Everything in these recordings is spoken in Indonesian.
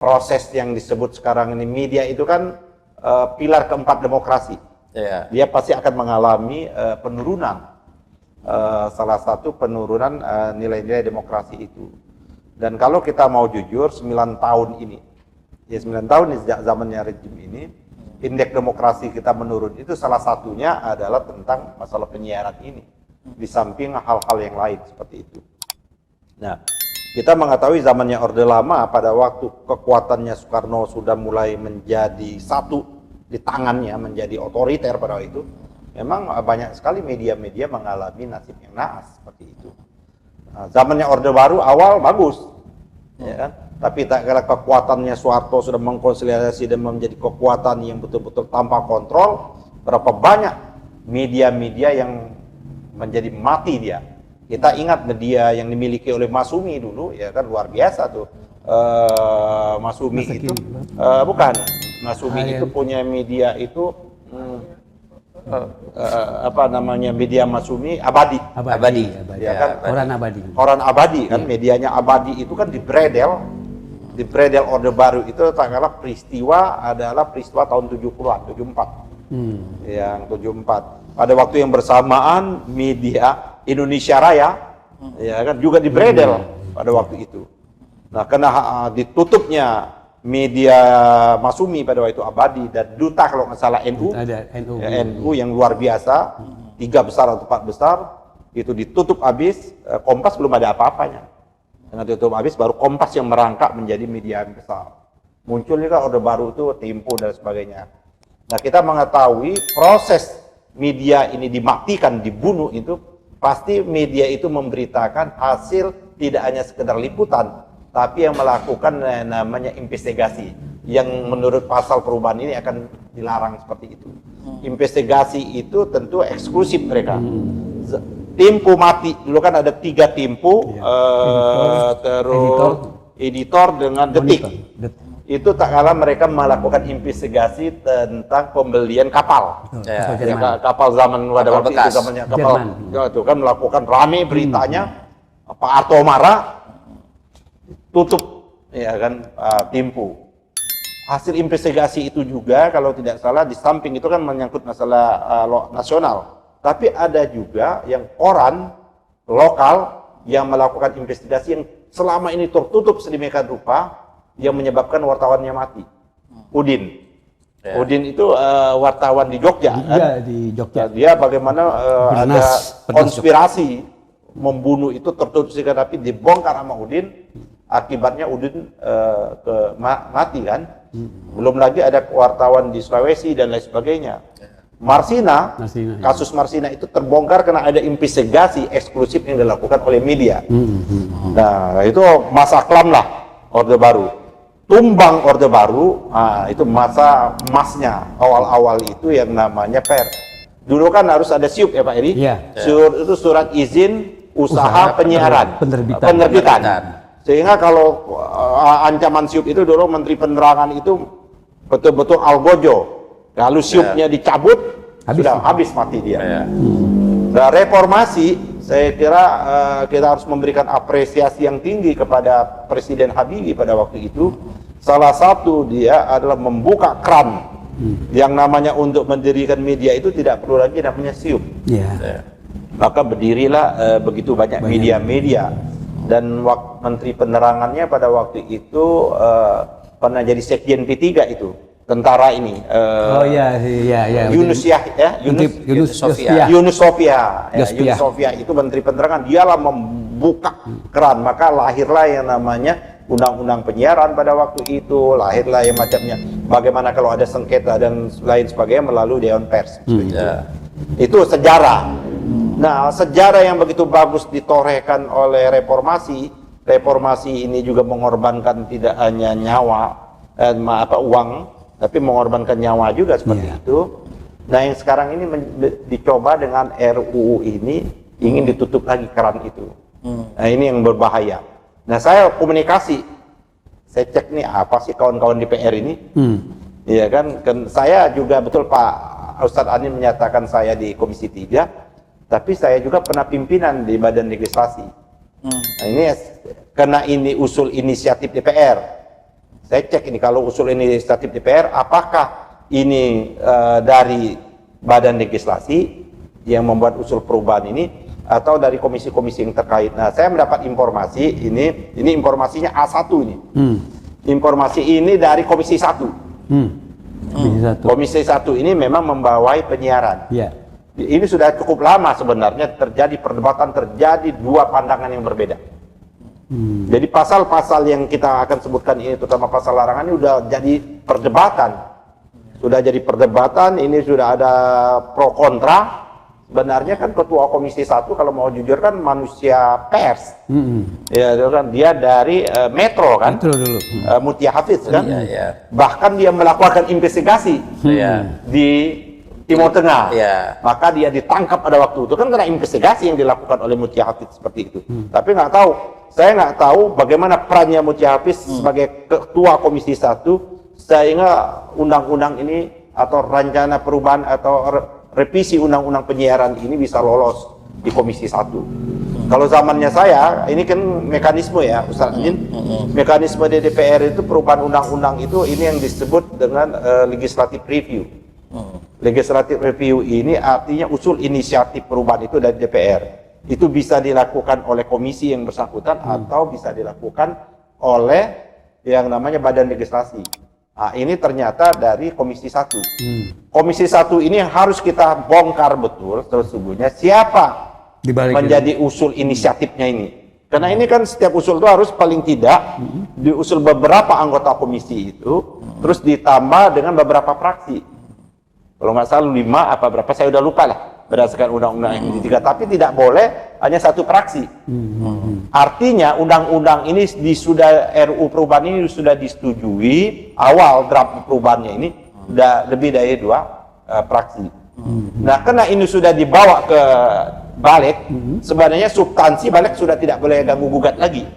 proses yang disebut sekarang ini media itu kan pilar keempat demokrasi. Dia pasti akan mengalami penurunan. Salah satu penurunan nilai-nilai demokrasi itu. Dan kalau kita mau jujur, 9 tahun ini, ya 9 tahun sejak zamannya rejim ini, indeks demokrasi kita menurun. Itu salah satunya adalah tentang masalah penyiaran ini. Di samping hal-hal yang lain seperti itu. Nah, kita mengetahui zamannya Orde Lama, pada waktu kekuatannya Soekarno sudah mulai menjadi satu di tangannya, menjadi otoriter pada waktu itu, memang banyak sekali media-media mengalami nasib yang naas seperti itu. Nah, zamannya Orde Baru awal bagus, ya kan? Tapi tak kala kekuatannya Soeharto sudah mengkonsolidasi dan menjadi kekuatan yang betul-betul tanpa kontrol, berapa banyak media-media yang menjadi mati dia. Kita ingat media yang dimiliki oleh Masumi dulu, ya kan, luar biasa tuh. Masumi itu bukan, Masumi itu punya media itu apa namanya, media Masumi Abadi. Ya kan, Koran Abadi kan, medianya Abadi itu kan di Bredel Orde Baru itu tanggal peristiwa adalah peristiwa tahun 70-an, 74. Yang 74. Pada waktu yang bersamaan media Indonesia Raya ya kan juga di Bredel pada waktu itu. Nah, karena ditutupnya media Masumi pada waktu itu Abadi dan Duta kalau nggak salah NU, NU yang luar biasa, 3 besar atau 4 besar itu ditutup habis. Kompas belum ada apa-apanya. Dengan ditutup habis baru Kompas yang merangkak menjadi media yang besar. Muncul juga Orde Baru itu, Tempo dan sebagainya. Nah, kita mengetahui proses media ini dimatikan, dibunuh itu pasti media itu memberitakan hasil tidak hanya sekedar liputan, tapi yang melakukan namanya investigasi, yang menurut pasal perubahan ini akan dilarang seperti itu. Investigasi itu tentu eksklusif mereka. Tempo mati, dulu kan ada 3 Tempo, terus editor dengan Detik. Itu tak kalah mereka melakukan investigasi tentang pembelian kapal. Kapal zaman pada waktu itu, zamannya kapal itu kan melakukan rame beritanya. Pak Harto marah, tutup ya kan Tempo. Hasil investigasi itu juga kalau tidak salah di samping itu kan menyangkut masalah nasional, tapi ada juga yang koran lokal yang melakukan investigasi yang selama ini tertutup sedemikian rupa yang menyebabkan wartawannya mati. Udin. Udin itu wartawan di Jogja kan? Di Jogja. Dia bagaimana ada konspirasi membunuh itu tertutup sekali, tapi dibongkar sama Udin. Akibatnya Udin mati kan. Belum lagi ada wartawan di Sulawesi dan lain sebagainya. Marsina, kasus Marsina itu terbongkar karena ada investigasi eksklusif yang dilakukan oleh media. Nah, itu masa kelam lah Orde Baru. Tumbang Orde Baru, itu masa emasnya awal-awal itu yang namanya pers. Dulu kan harus ada SIUP ya Pak Eri? Itu surat izin usaha penyiaran, penerbitan. Sehingga kalau ancaman SIUP itu dulu Menteri Penerangan itu betul-betul algojo. Kalau SIUP-nya dicabut, sudah habis mati dia. Nah, reformasi, saya kira kita harus memberikan apresiasi yang tinggi kepada Presiden Habibie pada waktu itu. Salah satu dia adalah membuka keran yang namanya untuk mendirikan media itu tidak perlu lagi namanya SIUP. Maka berdirilah begitu banyak media-media. Dan Menteri Penerangannya pada waktu itu pernah jadi Sekjen P3 itu. Tentara ini, Yunus Sofia itu Menteri Penerangan, dialah membuka keran, maka lahirlah yang namanya Undang-Undang Penyiaran pada waktu itu, lahirlah yang macamnya, bagaimana kalau ada sengketa dan lain sebagainya melalui Dewan Pers. Itu sejarah. Nah, sejarah yang begitu bagus ditorehkan oleh reformasi ini juga mengorbankan tidak hanya nyawa, uang, tapi mengorbankan nyawa juga seperti itu. Nah, yang sekarang ini dicoba dengan RUU ini ingin ditutup lagi keran itu. Nah, ini yang berbahaya. Nah, saya komunikasi, saya cek nih apa sih kawan-kawan DPR ini, ya kan saya juga betul Pak Ustadz Anin menyatakan saya di Komisi 3, tapi saya juga pernah pimpinan di Badan Legislasi. Nah, ini karena ini usul inisiatif DPR. Saya cek ini kalau usul inisiatif DPR, apakah ini dari badan legislasi yang membuat usul perubahan ini atau dari komisi-komisi yang terkait. Nah, saya mendapat informasi ini informasinya A1 ini. Informasi ini dari Komisi 1. Komisi 1 ini memang membawai penyiaran. Yeah. Ini sudah cukup lama sebenarnya terjadi perdebatan, terjadi dua pandangan yang berbeda. Jadi pasal-pasal yang kita akan sebutkan ini, terutama pasal larangan ini sudah jadi perdebatan. Sudah jadi perdebatan, ini sudah ada pro kontra. Sebenarnya kan ketua Komisi 1 kalau mau jujur kan manusia pers. Ya kan dia dari Metro kan. Metro dulu. Mutia Hafiz kan. Bahkan dia melakukan investigasi di Timur Tengah. Maka dia ditangkap pada waktu itu kan karena investigasi yang dilakukan oleh Mutia Hafiz seperti itu. Tapi saya nggak tahu bagaimana perannya Mutia Hafiz sebagai ketua Komisi 1 sehingga undang-undang ini atau rencana perubahan atau revisi undang-undang penyiaran ini bisa lolos di Komisi 1. Kalau zamannya saya, ini kan mekanisme ya, Ustaz Min, mekanisme di DPR itu perubahan undang-undang itu ini yang disebut dengan legislative review. Legislative review ini artinya usul inisiatif perubahan itu dari DPR. Itu bisa dilakukan oleh komisi yang bersangkutan atau bisa dilakukan oleh yang namanya badan legislasi. Nah, ini ternyata dari Komisi 1. Komisi 1 ini harus kita bongkar betul sesungguhnya siapa menjadi usul inisiatifnya ini. Karena ini kan setiap usul itu harus paling tidak diusul beberapa anggota komisi itu, terus ditambah dengan beberapa fraksi. Kalau nggak salah 5 apa berapa, saya udah lupa lah berdasarkan undang-undang yang ketiga. Tapi tidak boleh hanya satu fraksi. Artinya undang-undang ini sudah RUU perubahan ini sudah disetujui awal draft perubahannya ini sudah lebih dari 2 fraksi. Nah, karena ini sudah dibawa ke balik, sebenarnya substansi balik sudah tidak boleh ganggu gugat lagi.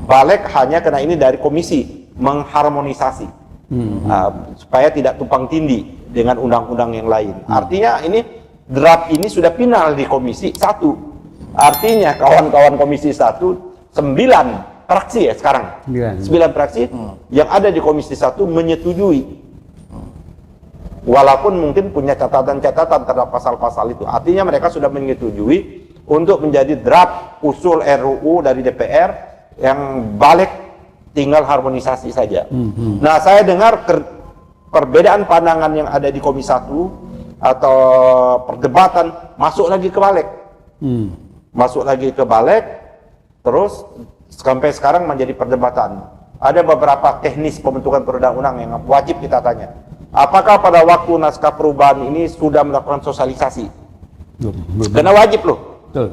Balik hanya karena ini dari komisi mengharmonisasi supaya tidak tumpang tindih dengan undang-undang yang lain. Artinya ini draft ini sudah final di Komisi 1. Artinya kawan-kawan Komisi 1 9 fraksi ya sekarang. 9 fraksi yang ada di Komisi 1 menyetujui. Walaupun mungkin punya catatan-catatan terhadap pasal-pasal itu. Artinya mereka sudah menyetujui untuk menjadi draft usul RUU dari DPR yang balik tinggal harmonisasi saja. Nah, saya dengar perbedaan pandangan yang ada di Komisi 1 atau perdebatan masuk lagi ke balik. Masuk lagi ke balik, terus sampai sekarang menjadi perdebatan. Ada beberapa teknis pembentukan perundang-undang yang wajib kita tanya. Apakah pada waktu naskah perubahan ini sudah melakukan sosialisasi? Karena wajib loh,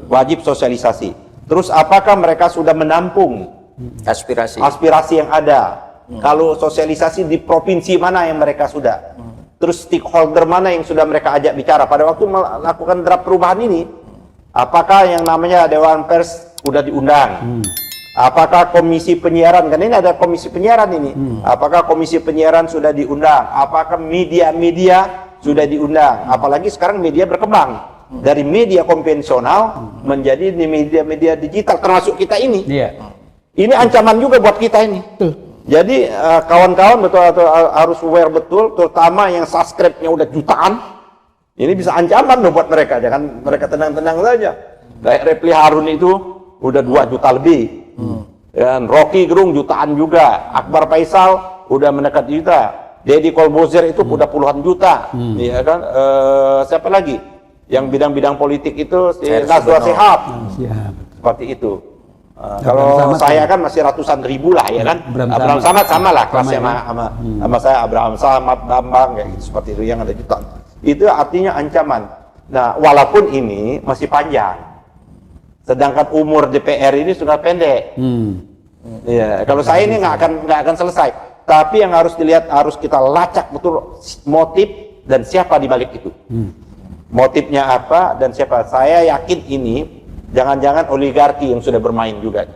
wajib sosialisasi. Terus apakah mereka sudah menampung aspirasi yang ada? Kalau sosialisasi di provinsi mana yang mereka sudah? Terus stakeholder mana yang sudah mereka ajak bicara pada waktu melakukan draft perubahan ini? Apakah yang namanya Dewan Pers sudah diundang? Apakah komisi penyiaran, kan ini ada komisi penyiaran ini, apakah komisi penyiaran sudah diundang? Apakah media-media sudah diundang? Apalagi sekarang media berkembang dari media konvensional menjadi media-media digital, termasuk kita ini. Ini ancaman juga buat kita ini. Jadi kawan-kawan betul harus aware betul, terutama yang subscribe-nya udah jutaan. Ini bisa ancaman loh buat mereka, jangan mereka tenang-tenang saja. Kayak Repli Harun itu udah 2 juta lebih. Dan Rocky Gerung jutaan juga. Akbar Faisal udah mendekat juta. Deddy Kolbozer itu udah puluhan juta. Ya kan? Siapa lagi? Yang bidang-bidang politik itu si Nazwa Shihab. Seperti itu. Kalau saya kan masih ratusan ribu lah ya kan. Abraham Samad sama lah kelasnya sama saya, Abraham Samad, Bambang kayak gitu, seperti itu yang ada jutaan. Itu artinya ancaman. Nah, walaupun ini masih panjang. Sedangkan umur DPR ini sudah pendek. Ya, kalau saya ini nggak akan selesai. Tapi yang harus dilihat, harus kita lacak betul motif dan siapa di balik itu. Motifnya apa dan siapa? Saya yakin ini jangan-jangan oligarki yang sudah bermain juga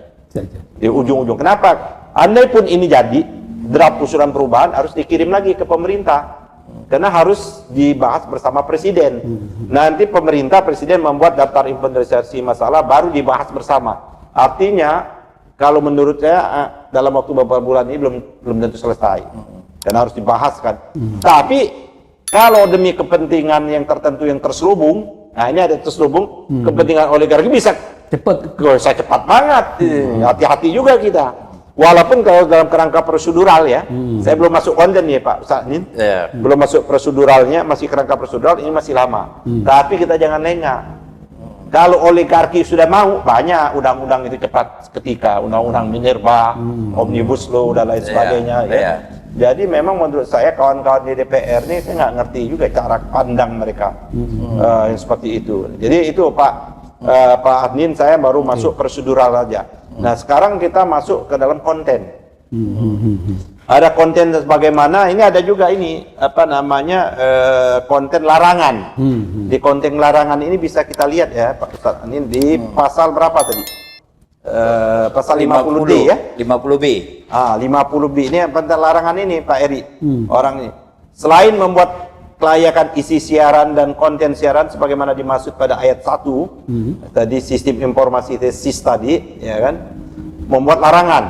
di ujung-ujung. Kenapa? Andai pun ini jadi draft usulan perubahan harus dikirim lagi ke pemerintah. Karena harus dibahas bersama presiden. Nanti presiden membuat daftar inventarisasi masalah baru dibahas bersama. Artinya kalau menurut saya dalam waktu beberapa bulan ini belum tentu selesai. Dan harus dibahas kan. Tapi kalau demi kepentingan yang tertentu yang terselubung, nah ini ada terselubung kepentingan oligarki bisa cepat banget. Hati-hati juga kita. Walaupun kalau dalam kerangka prosedural ya, saya belum masuk konten ya Pak Ustaz Nin, belum masuk proseduralnya, masih kerangka prosedural ini masih lama. Tapi kita jangan lengah. Kalau oligarki sudah mau, banyak undang-undang itu cepat ketika undang-undang Minerba, Omnibus Law dan lain sebagainya. Ya. Jadi memang menurut saya kawan-kawan di DPR ini saya nggak ngerti juga cara pandang mereka yang seperti itu. Jadi itu Pak Admin, saya baru masuk prosedural aja. Nah sekarang kita masuk ke dalam konten. Ada konten sebagaimana ini ada juga ini apa namanya konten larangan. Di konten larangan ini bisa kita lihat ya Pak Ustadz, ini di pasal berapa tadi? Pasal 50D ya? 50B. 50B ini konten larangan ini Pak Eri. Orang ini selain membuat kelayakan isi siaran dan konten siaran sebagaimana dimaksud pada ayat 1 tadi sistem informasi SIS tadi ya kan, membuat larangan.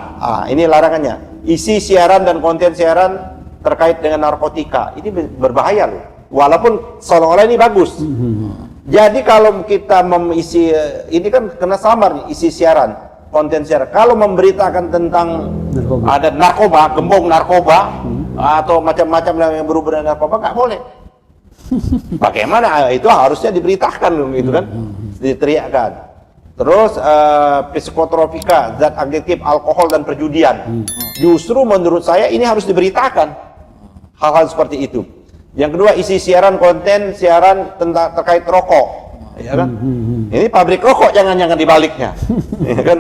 Ini larangannya, isi siaran dan konten siaran terkait dengan narkotika ini berbahaya loh, walaupun seolah-olah ini bagus. Jadi kalau kita mengisi ini kan kena samar nih, isi siaran, konten siaran, kalau memberitakan tentang ada narkoba, gembong narkoba atau macam-macam yang berhubungan dengan narkoba nggak boleh. Bagaimana itu harusnya diberitakan gitu kan, diteriakkan. Terus psikotropika, zat adiktif, alkohol dan perjudian. Justru menurut saya ini harus diberitakan hal-hal seperti itu. Yang kedua, isi siaran konten siaran tentang terkait rokok, ya kan? Ini pabrik rokok jangan-jangan dibaliknya, ya kan?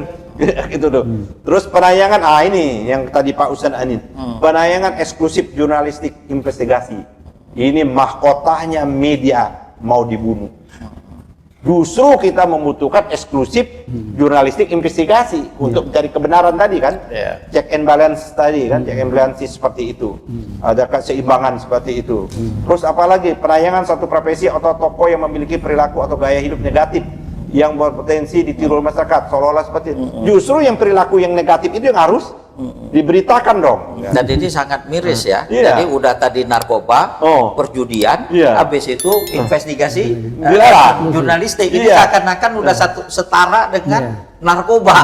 Gitu tuh. Terus penayangan, ini yang tadi Pak Ustadz Anin, penayangan eksklusif jurnalistik investigasi. Ini mahkotanya media mau dibunuh. Justru kita membutuhkan eksklusif jurnalistik investigasi untuk mencari kebenaran tadi kan, check and balance tadi kan, check and balance seperti itu, ada keseimbangan seperti itu. Terus apalagi penayangan satu profesi atau tokoh yang memiliki perilaku atau gaya hidup negatif yang berpotensi ditiru masyarakat, seolah-olah seperti itu. Justru yang perilaku yang negatif itu yang harus diberitakan dong. Dan ini sangat miris ya. Jadi udah tadi narkoba, perjudian, habis itu investigasi jurnalistik. Ini seakan-akan udah setara dengan narkoba.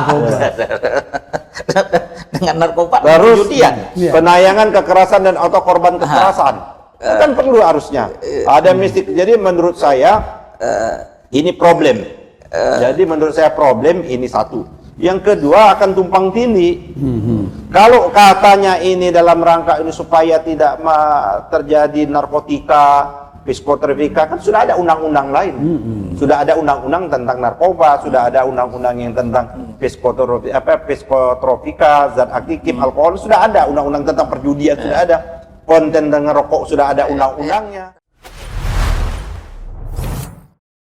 Dengan narkoba, terus perjudian. Penayangan kekerasan dan atau korban kekerasan. Kan perlu harusnya. Ada mistik. Jadi menurut saya ini problem. Jadi menurut saya problem ini satu. Yang kedua akan tumpang tindih. Kalau katanya ini dalam rangka ini supaya tidak terjadi narkotika, psikotropika, kan sudah ada undang-undang lain. Sudah ada undang-undang tentang narkoba, sudah ada undang-undang yang tentang psikotropika, zat aktif, alkohol, sudah ada undang-undang tentang perjudian, sudah ada konten dengan rokok, sudah ada undang-undangnya.